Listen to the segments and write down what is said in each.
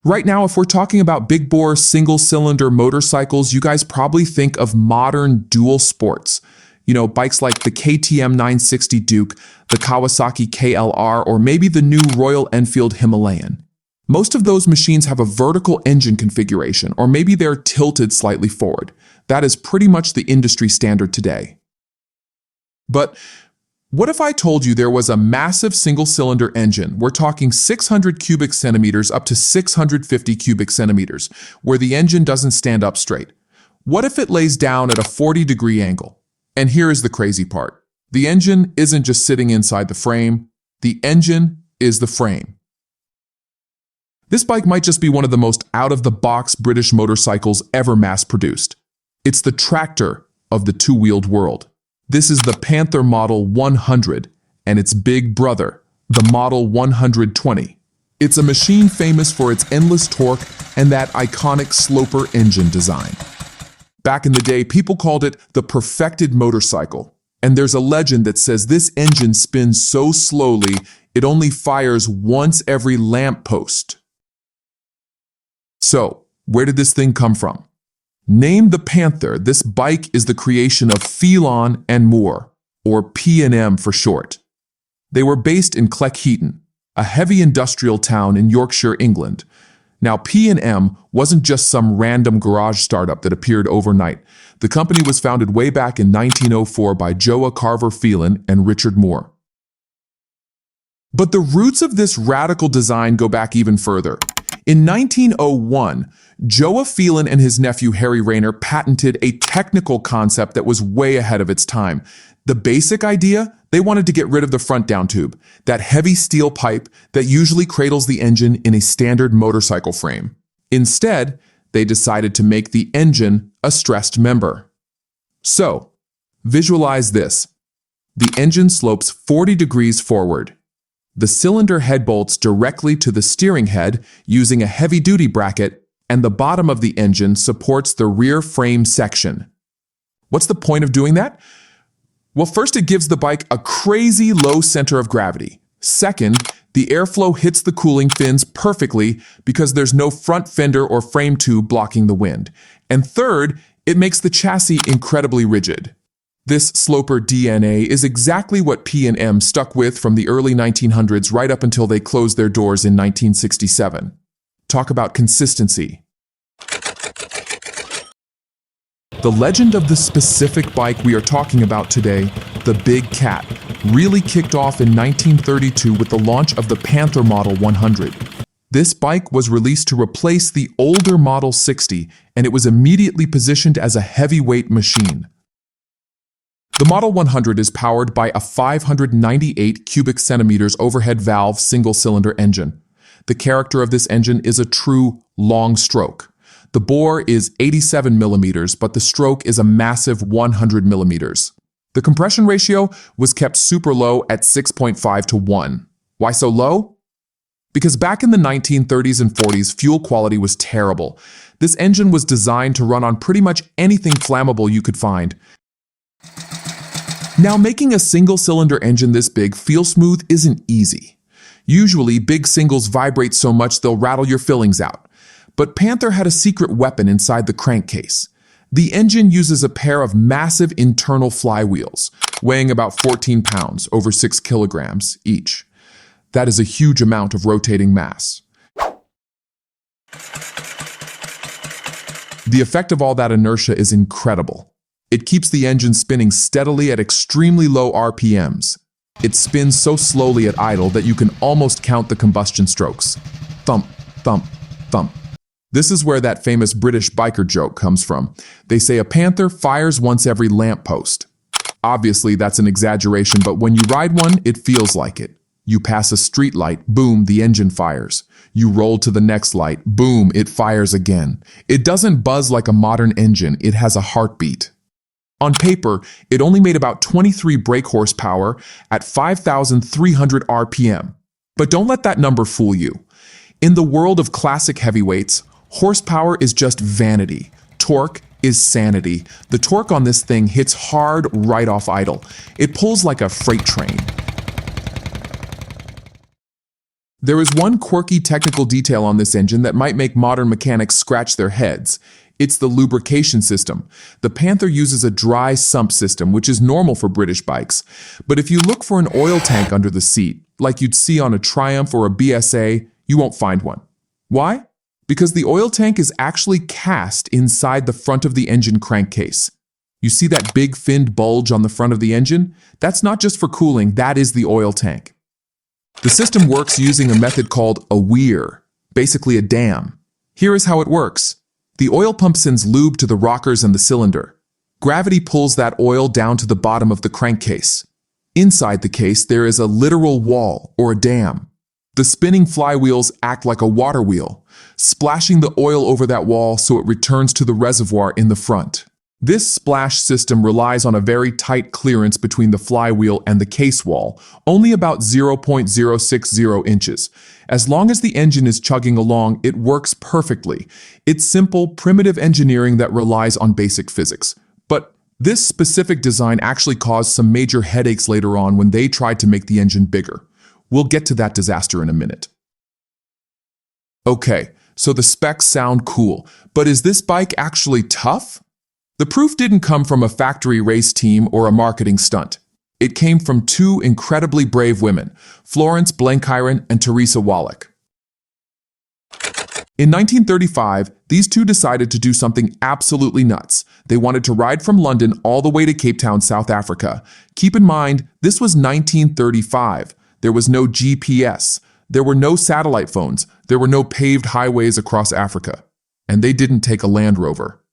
Right now, if we're talking about big bore single-cylinder motorcycles, you guys probably think of modern dual sports. Bikes like the KTM 960 Duke, the Kawasaki KLR, or maybe the new Royal Enfield Himalayan. Most of those machines have a vertical engine configuration, or maybe they're tilted slightly forward. That is pretty much the industry standard today. But what if I told you there was a massive single-cylinder engine? We're talking 600 cubic centimeters up to 650 cubic centimeters, where the engine doesn't stand up straight. What if it lays down at a 40-degree angle? And here is the crazy part. The engine isn't just sitting inside the frame. The engine is the frame. This bike might just be one of the most out-of-the-box British motorcycles ever mass-produced. It's the tractor of the two-wheeled world. This is the Panther Model 100 and its big brother, the Model 120. It's a machine famous for its endless torque and that iconic sloper engine design. Back in the day, people called it the perfected motorcycle. And there's a legend that says this engine spins so slowly, it only fires once every lamppost. So, where did this thing come from? Named the Panther, this bike is the creation of Phelan and Moore, or P&M for short. They were based in Cleckheaton, a heavy industrial town in Yorkshire, England. Now, P&M wasn't just some random garage startup that appeared overnight. The company was founded way back in 1904 by Joa Carver Phelan and Richard Moore. But the roots of this radical design go back even further. In 1901, Joa Phelan and his nephew Harry Rayner patented a technical concept that was way ahead of its time. The basic idea? They wanted to get rid of the front down tube, that heavy steel pipe that usually cradles the engine in a standard motorcycle frame. Instead, they decided to make the engine a stressed member. So, visualize this. The engine slopes 40 degrees forward. The cylinder head bolts directly to the steering head using a heavy-duty bracket, and the bottom of the engine supports the rear frame section. What's the point of doing that? Well, first, it gives the bike a crazy low center of gravity. Second, the airflow hits the cooling fins perfectly because there's no front fender or frame tube blocking the wind. And third, it makes the chassis incredibly rigid. This sloper DNA is exactly what P&M stuck with from the early 1900s right up until they closed their doors in 1967. Talk about consistency. The legend of the specific bike we are talking about today, the Big Cat, really kicked off in 1932 with the launch of the Panther Model 100. This bike was released to replace the older Model 60, and it was immediately positioned as a heavyweight machine. The Model 100 is powered by a 598 cubic centimeters overhead valve single-cylinder engine. The character of this engine is a true long stroke. The bore is 87 millimeters, but the stroke is a massive 100 millimeters. The compression ratio was kept super low at 6.5 to 1. Why so low? Because back in the 1930s and 40s, fuel quality was terrible. This engine was designed to run on pretty much anything flammable you could find. Now, making a single-cylinder engine this big feel smooth isn't easy. Usually, big singles vibrate so much they'll rattle your fillings out. But Panther had a secret weapon inside the crankcase. The engine uses a pair of massive internal flywheels, weighing about 14 pounds, over 6 kilograms each. That is a huge amount of rotating mass. The effect of all that inertia is incredible. It keeps the engine spinning steadily at extremely low RPMs. It spins so slowly at idle that you can almost count the combustion strokes. Thump, thump, thump. This is where that famous British biker joke comes from. They say a panther fires once every lamppost. Obviously, that's an exaggeration, but when you ride one, it feels like it. You pass a street light, boom, the engine fires. You roll to the next light, boom, it fires again. It doesn't buzz like a modern engine, it has a heartbeat. On paper, it only made about 23 brake horsepower at 5,300 RPM. But don't let that number fool you. In the world of classic heavyweights, horsepower is just vanity. Torque is sanity. The torque on this thing hits hard right off idle. It pulls like a freight train. There is one quirky technical detail on this engine that might make modern mechanics scratch their heads. It's the lubrication system. The Panther uses a dry sump system, which is normal for British bikes. But if you look for an oil tank under the seat, like you'd see on a Triumph or a BSA, you won't find one. Why? Because the oil tank is actually cast inside the front of the engine crankcase. You see that big finned bulge on the front of the engine? That's not just for cooling, that is the oil tank. The system works using a method called a weir, basically a dam. Here is how it works. The oil pump sends lube to the rockers and the cylinder. Gravity pulls that oil down to the bottom of the crankcase. Inside the case, there is a literal wall, or a dam. The spinning flywheels act like a water wheel, splashing the oil over that wall so it returns to the reservoir in the front. This splash system relies on a very tight clearance between the flywheel and the case wall, only about 0.060 inches. As long as the engine is chugging along, it works perfectly. It's simple, primitive engineering that relies on basic physics. But this specific design actually caused some major headaches later on when they tried to make the engine bigger. We'll get to that disaster in a minute. Okay, so the specs sound cool, but is this bike actually tough? The proof didn't come from a factory race team or a marketing stunt. It came from two incredibly brave women, Florence Blenkiron and Teresa Wallach. In 1935, these two decided to do something absolutely nuts. They wanted to ride from London all the way to Cape Town, South Africa. Keep in mind, this was 1935. There was no GPS. There were no satellite phones. There were no paved highways across Africa. And they didn't take a Land Rover.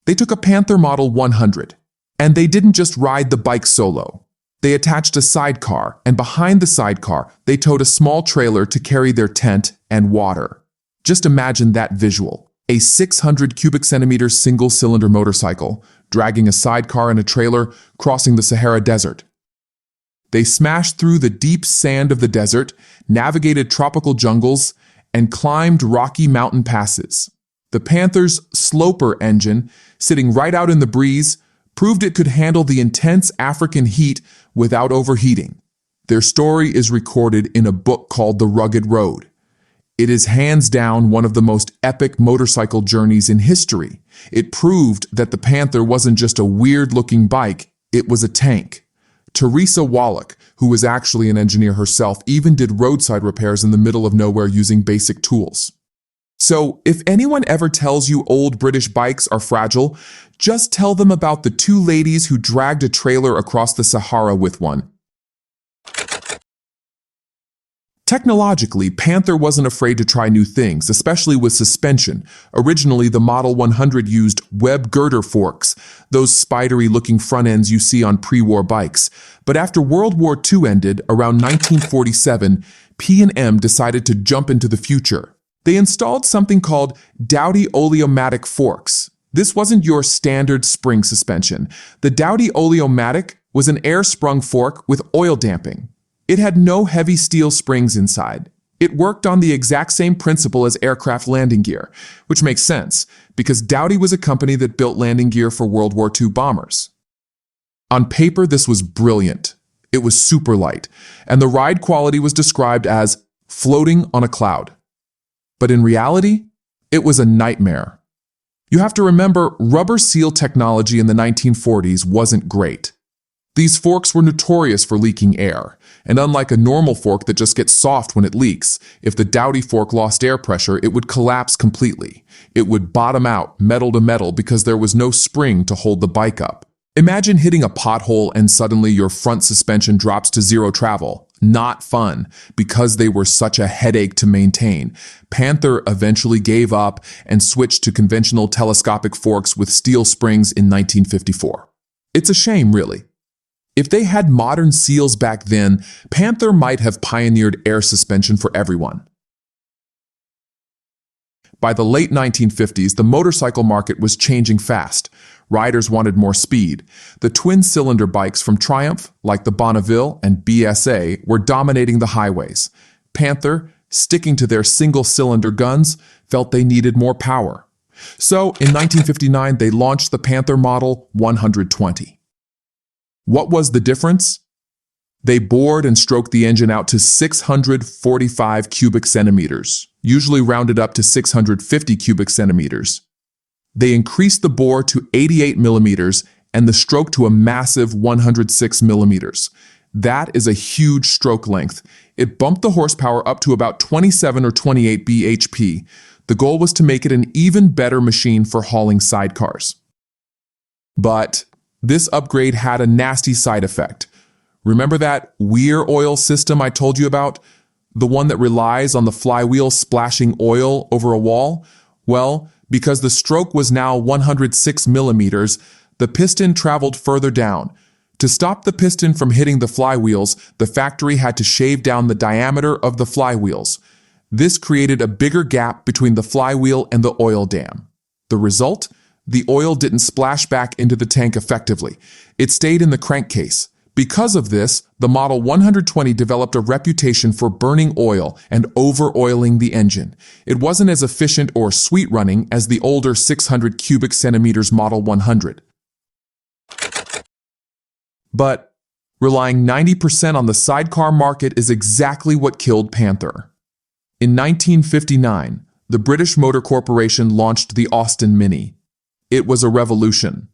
They took a Panther Model 100, and they didn't just ride the bike solo. They attached a sidecar, and behind the sidecar, they towed a small trailer to carry their tent and water. Just imagine that visual. A 600 cubic centimeter single-cylinder motorcycle, dragging a sidecar and a trailer, crossing the Sahara Desert. They smashed through the deep sand of the desert, navigated tropical jungles, and climbed rocky mountain passes. The Panther's sloper engine, sitting right out in the breeze, proved it could handle the intense African heat without overheating. Their story is recorded in a book called The Rugged Road. It is hands down one of the most epic motorcycle journeys in history. It proved that the Panther wasn't just a weird-looking bike, it was a tank. Teresa Wallach, who was actually an engineer herself, even did roadside repairs in the middle of nowhere using basic tools. So, if anyone ever tells you old British bikes are fragile, just tell them about the two ladies who dragged a trailer across the Sahara with one. Technologically, Panther wasn't afraid to try new things, especially with suspension. Originally, the Model 100 used web girder forks, those spidery-looking front ends you see on pre-war bikes. But after World War II ended, around 1947, P&M decided to jump into the future. They installed something called Dowty Oleomatic forks. This wasn't your standard spring suspension. The Dowty Oleomatic was an air-sprung fork with oil damping. It had no heavy steel springs inside. It worked on the exact same principle as aircraft landing gear, which makes sense, because Dowty was a company that built landing gear for World War II bombers. On paper, this was brilliant. It was super light, and the ride quality was described as floating on a cloud. But in reality, it was a nightmare. You have to remember, rubber seal technology in the 1940s wasn't great. These forks were notorious for leaking air, and unlike a normal fork that just gets soft when it leaks, if the Dowty fork lost air pressure, it would collapse completely. It would bottom out, metal to metal, because there was no spring to hold the bike up. Imagine hitting a pothole and suddenly your front suspension drops to zero travel. Not fun, because they were such a headache to maintain. Panther eventually gave up and switched to conventional telescopic forks with steel springs in 1954. It's a shame, really. If they had modern seals back then, Panther might have pioneered air suspension for everyone. By the late 1950s, the motorcycle market was changing fast. Riders wanted more speed. The twin-cylinder bikes from Triumph, like the Bonneville and BSA, were dominating the highways. Panther, sticking to their single-cylinder guns, felt they needed more power. So, in 1959, they launched the Panther Model 120. What was the difference? They bored and stroked the engine out to 645 cubic centimeters, usually rounded up to 650 cubic centimeters. They increased the bore to 88 millimeters and the stroke to a massive 106 millimeters. That is a huge stroke length. It bumped the horsepower up to about 27 or 28 bhp. The goal was to make it an even better machine for hauling sidecars. But this upgrade had a nasty side effect. Remember that weir oil system I told you about? The one that relies on the flywheel splashing oil over a wall? Well, because the stroke was now 106 millimeters, the piston traveled further down. To stop the piston from hitting the flywheels, the factory had to shave down the diameter of the flywheels. This created a bigger gap between the flywheel and the oil dam. The result? The oil didn't splash back into the tank effectively. It stayed in the crankcase. Because of this, the Model 120 developed a reputation for burning oil and over-oiling the engine. It wasn't as efficient or sweet-running as the older 600 cubic centimeters Model 100. But relying 90% on the sidecar market is exactly what killed Panther. In 1959, the British Motor Corporation launched the Austin Mini. It was a revolution.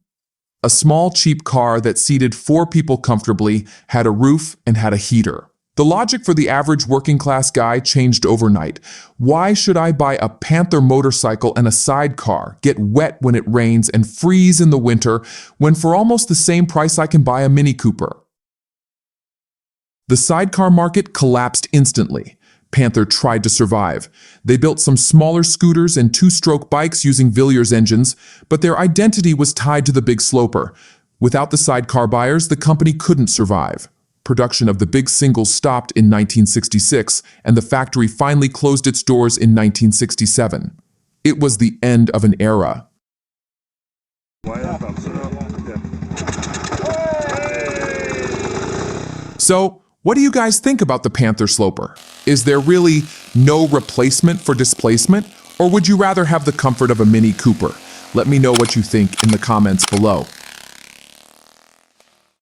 A small, cheap car that seated 4 people comfortably, had a roof, and had a heater. The logic for the average working-class guy changed overnight. Why should I buy a Panther motorcycle and a sidecar, get wet when it rains, and freeze in the winter, when for almost the same price I can buy a Mini Cooper? The sidecar market collapsed instantly. Panther tried to survive. They built some smaller scooters and 2-stroke bikes using Villiers engines, but their identity was tied to the big sloper. Without the sidecar buyers, the company couldn't survive. Production of the big singles stopped in 1966, and the factory finally closed its doors in 1967. It was the end of an era. So, what do you guys think about the Panther Sloper? Is there really no replacement for displacement, or would you rather have the comfort of a Mini Cooper? Let me know what you think in the comments below.